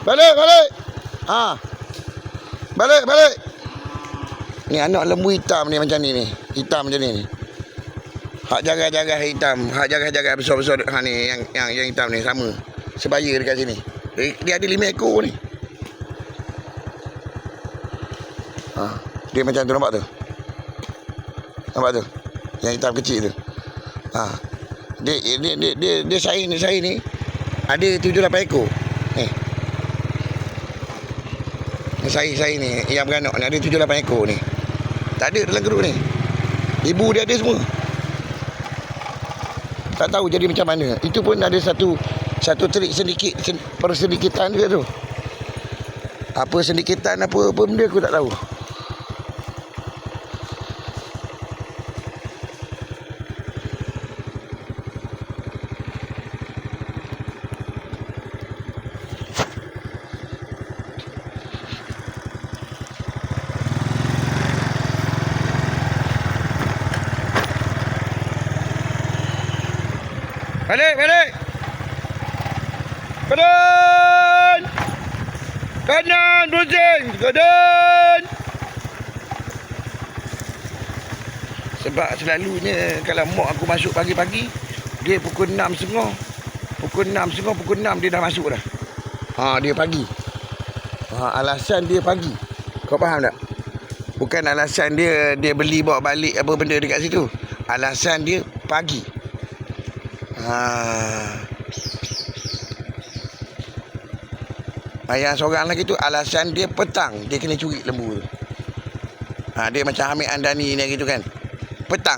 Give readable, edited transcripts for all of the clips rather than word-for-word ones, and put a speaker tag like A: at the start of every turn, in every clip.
A: Balik, balik. Ha. Balik, balik. Ni anak lembu hitam ni macam ni. Hitam macam ni. Hak jaga-jaga hitam, hak jaga-jaga besar-besar ha ni yang hitam ni sama. Sebaya dekat sini. Dia ada 5 ekor ni. Ha, dia macam tu, nampak tu. Nampak tu. Yang hitam kecil tu. Ha. Dia saya ni ada 7-8 ekor. Ni. Saya ni yang beranak ni ada 7-8 ekor ni. Tak ada dalam geruk ni. Ibu dia ada semua. Tak tahu jadi macam mana. Itu pun ada satu trik sedikit, persedikitan dia tu. Apa sedikitan apa benda aku tak tahu. Balik, balik. Kanan. Kanan, brojeng. Kanan. Sebab selalunya kalau mak aku masuk pagi-pagi, dia pukul 6.30. Pukul 6.30, pukul 6 dia dah masuk dah. Ha, dia pagi. Ha, alasan dia pagi. Kau faham tak? Bukan alasan dia beli bawa balik apa benda dekat situ. Alasan dia pagi. Yang seorang lagi tu alasan dia petang dia kena curi lembu tu. Dia macam Hamid Andani ni gitu kan. Petang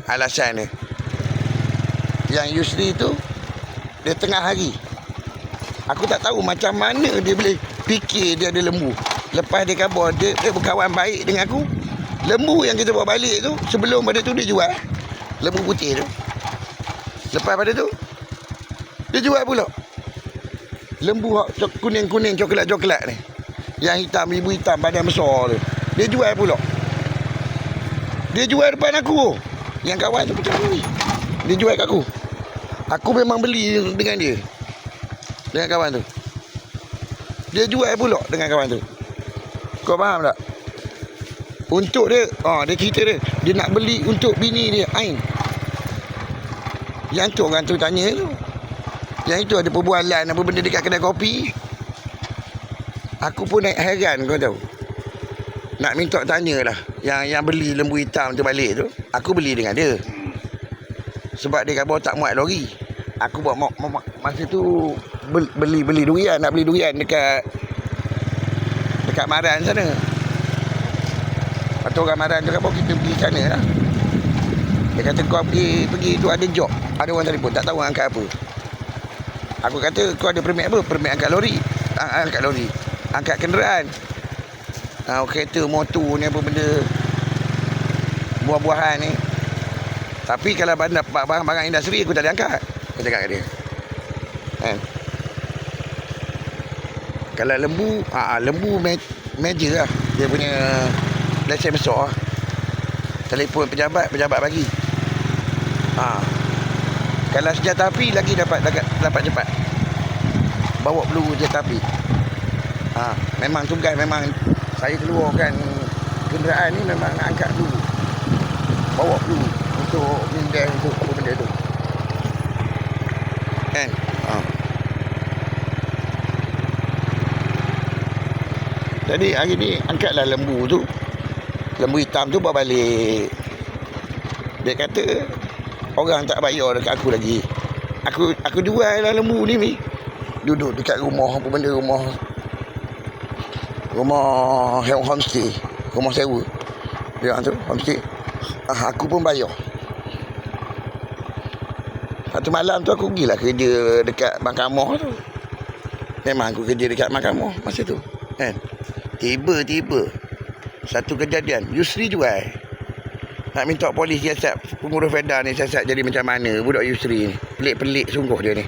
A: alasan dia. Yang Yusri tu dia tengah hari. Aku tak tahu macam mana dia boleh fikir dia ada lembu. Lepas dia khabar dia berkawan baik dengan aku. Lembu yang kita bawa balik tu sebelum pada tu dia jual lembu putih tu. Lepas pada tu dia jual pula lembu kuning-kuning coklat-coklat ni. Yang hitam, ibu hitam badan besar tu. Dia jual pula. Dia jual depan aku. Yang kawan tu macam ni. Dia jual kat aku. Aku memang beli dengan dia. Dengan kawan tu. Dia jual pula dengan kawan tu. Kau faham tak? Untuk dia, dia cerita dia nak beli untuk bini dia, Ain. Yang tu orang tu tanya tu. Yang itu ada perbualan apa benda dekat kedai kopi. Aku pun naik heran kau tahu. Nak minta tanya lah. Yang beli lembu hitam tu balik tu. Aku beli dengan dia. Sebab dia kata tak muat lori. Aku buat masa tu beli durian. Nak beli durian dekat Maran sana. Lepas tu orang Maran tu kata kita pergi sana lah. Dia kata kau pergi tu ada job. Ada orang telefon, tak tahu angkat apa. Aku kata kau ada permit apa? Permit angkat lori. Angkat lori. Angkat kenderaan. Kereta, motor ni apa benda. Buah-buahan ni. Tapi kalau barang-barang industri aku tak ada angkat. Aku cakap kat dia. Kan? Kalau lembu, lembu meja lah. Dia punya lesen besar lah. Telefon pejabat bagi. Kalau senjata api lagi dapat cepat. Bawa peluru senjata api. Memang tugas, memang saya keluarkan kenderaan ni memang nak angkat peluru. Bawa peluru untuk mindah untuk apa benda tu. Kan? Jadi hari ni angkatlah lembu tu. Lembu hitam tu bawa balik. Dia kata orang tak bayar dekat aku lagi. Aku jual lah lembu ni. Duduk dekat rumah apa benda rumah homestay, rumah sewa. Dia tu homestay. Aku pun bayar. Satu malam tu aku pergilah kerja dekat mahkamah tu. Memang aku kerja dekat mahkamah masa tu. Kan? Tiba-tiba satu kejadian Yusri jual. Nak minta polis siasat pengurus Fedah ni siasat jadi macam mana budak Yusri ni. Pelik-pelik sungguh dia ni.